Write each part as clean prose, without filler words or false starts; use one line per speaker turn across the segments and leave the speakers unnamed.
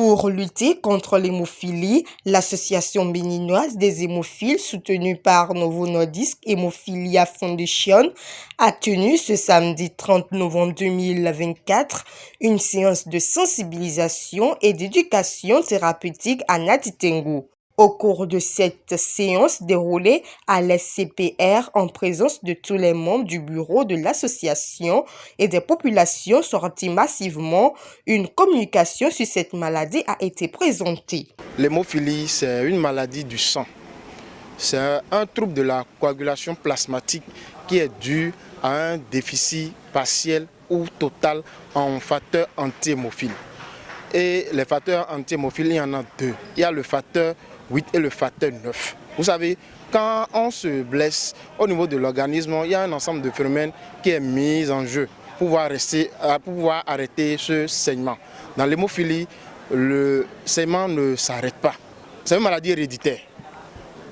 Pour lutter contre l'hémophilie, l'association béninoise des hémophiles, soutenue par Novo Nordisk Hemophilia Foundation, a tenu ce samedi 30 novembre 2024 une séance de sensibilisation et d'éducation thérapeutique à Nati Tengou. Au cours de cette séance déroulée à l'SCPR en présence de tous les membres du bureau de l'association et des populations sorties massivement, une communication sur cette maladie a été présentée.
L'hémophilie, c'est une maladie du sang. C'est un trouble de la coagulation plasmatique qui est dû à un déficit partiel ou total en facteurs anti-hémophiles. Et les facteurs anti-hémophiles, il y en a deux. Il y a le facteur 8 et le facteur 9. Vous savez, quand on se blesse au niveau de l'organisme, il y a un ensemble de phénomènes qui est mis en jeu pour pouvoir arrêter ce saignement. Dans l'hémophilie, le saignement ne s'arrête pas. C'est une maladie héréditaire.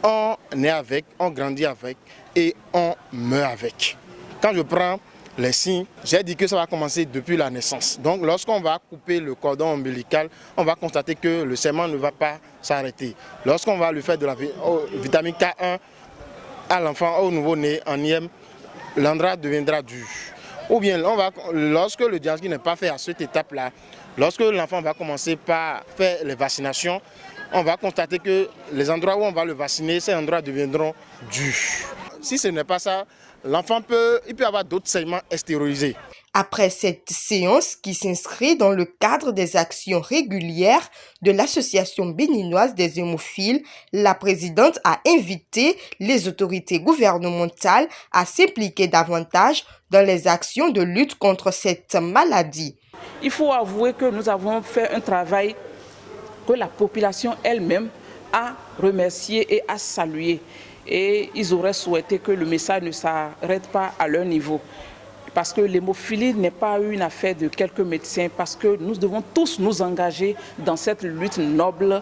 On est avec, on grandit avec et on meurt avec. Quand je prends les signes, j'ai dit que ça va commencer depuis la naissance. Donc lorsqu'on va couper le cordon ombilical, on va constater que le saignement ne va pas s'arrêter. Lorsqu'on va lui faire de la vitamine K1 à l'enfant au nouveau-né en IM, l'endroit deviendra dur. Ou bien lorsque le diagnostic n'est pas fait à cette étape-là, lorsque l'enfant va commencer par faire les vaccinations, on va constater que les endroits où on va le vacciner, ces endroits deviendront durs. Si ce n'est pas ça, l'enfant peut avoir d'autres saignements extériorisés.
Après cette séance qui s'inscrit dans le cadre des actions régulières de l'Association béninoise des hémophiles, la présidente a invité les autorités gouvernementales à s'impliquer davantage dans les actions de lutte contre cette maladie.
Il faut avouer que nous avons fait un travail que la population elle-même a remercié et a salué. Et ils auraient souhaité que le message ne s'arrête pas à leur niveau. Parce que l'hémophilie n'est pas une affaire de quelques médecins, parce que nous devons tous nous engager dans cette lutte noble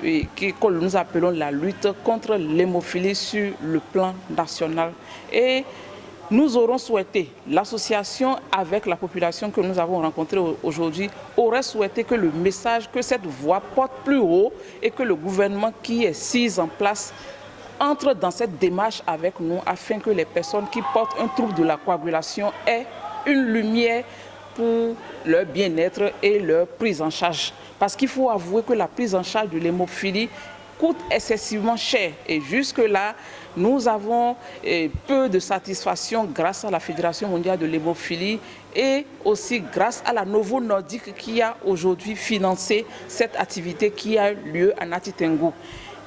que nous appelons la lutte contre l'hémophilie sur le plan national. Et nous aurons souhaité, l'association avec la population que nous avons rencontrée aujourd'hui, aurait souhaité que le message, que cette voix porte plus haut et que le gouvernement qui est mis en place entre dans cette démarche avec nous afin que les personnes qui portent un trouble de la coagulation aient une lumière pour leur bien-être et leur prise en charge. Parce qu'il faut avouer que la prise en charge de l'hémophilie coûte excessivement cher. Et jusque-là, nous avons peu de satisfaction grâce à la Fédération mondiale de l'hémophilie et aussi grâce à la Novo Nordisk qui a aujourd'hui financé cette activité qui a lieu à Nati Tengou.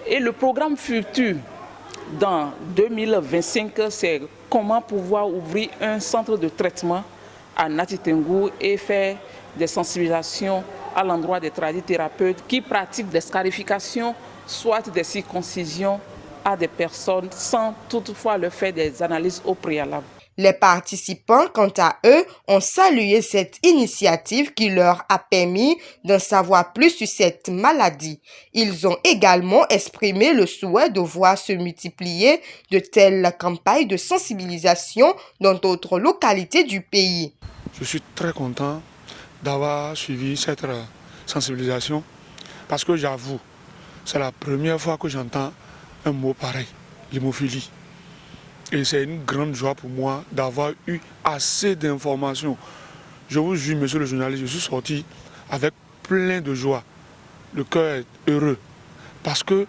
Et le programme futur dans 2025, c'est comment pouvoir ouvrir un centre de traitement à Nati Tengou et faire des sensibilisations à l'endroit des tradithérapeutes qui pratiquent des scarifications, soit des circoncisions à des personnes sans toutefois leur faire des analyses au préalable.
Les participants, quant à eux, ont salué cette initiative qui leur a permis d'en savoir plus sur cette maladie. Ils ont également exprimé le souhait de voir se multiplier de telles campagnes de sensibilisation dans d'autres localités du pays.
Je suis très content d'avoir suivi cette sensibilisation parce que j'avoue, c'est la première fois que j'entends un mot pareil, l'hémophilie. Et c'est une grande joie pour moi d'avoir eu assez d'informations. Je vous jure, monsieur le journaliste, je suis sorti avec plein de joie. Le cœur est heureux. Parce que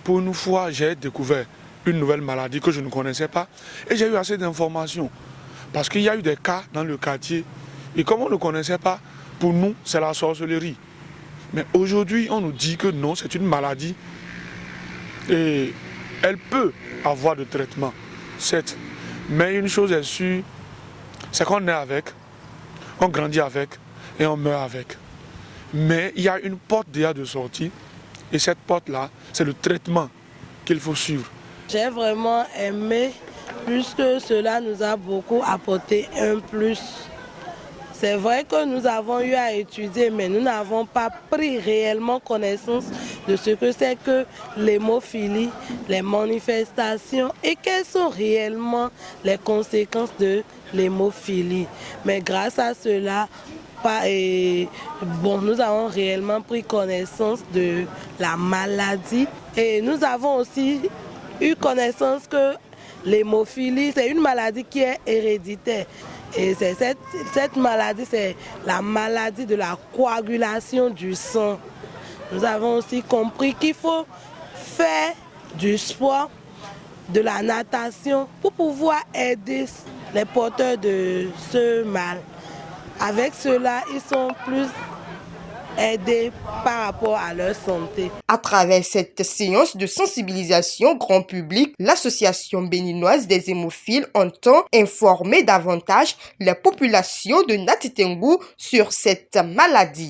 pour une fois, j'ai découvert une nouvelle maladie que je ne connaissais pas. Et j'ai eu assez d'informations. Parce qu'il y a eu des cas dans le quartier. Et comme on ne connaissait pas, pour nous, c'est la sorcellerie. Mais aujourd'hui, on nous dit que non, c'est une maladie. Et elle peut avoir de traitement. Certes, mais une chose est sûre, c'est qu'on est avec, on grandit avec et on meurt avec. Mais il y a une porte déjà de sortie et cette porte-là, c'est le traitement qu'il faut suivre.
J'ai vraiment aimé puisque cela nous a beaucoup apporté un plus. C'est vrai que nous avons eu à étudier, mais nous n'avons pas pris réellement connaissance de ce que c'est que l'hémophilie, les manifestations et quelles sont réellement les conséquences de l'hémophilie. Mais grâce à cela, nous avons réellement pris connaissance de la maladie et nous avons aussi eu connaissance que l'hémophilie, c'est une maladie qui est héréditaire. Et cette maladie, c'est la maladie de la coagulation du sang. Nous avons aussi compris qu'il faut faire du sport, de la natation pour pouvoir aider les porteurs de ce mal. Avec cela, ils sont plus aidés par rapport à leur santé.
À travers cette séance de sensibilisation grand public, l'association béninoise des hémophiles entend informer davantage la population de Nati Tengou sur cette maladie.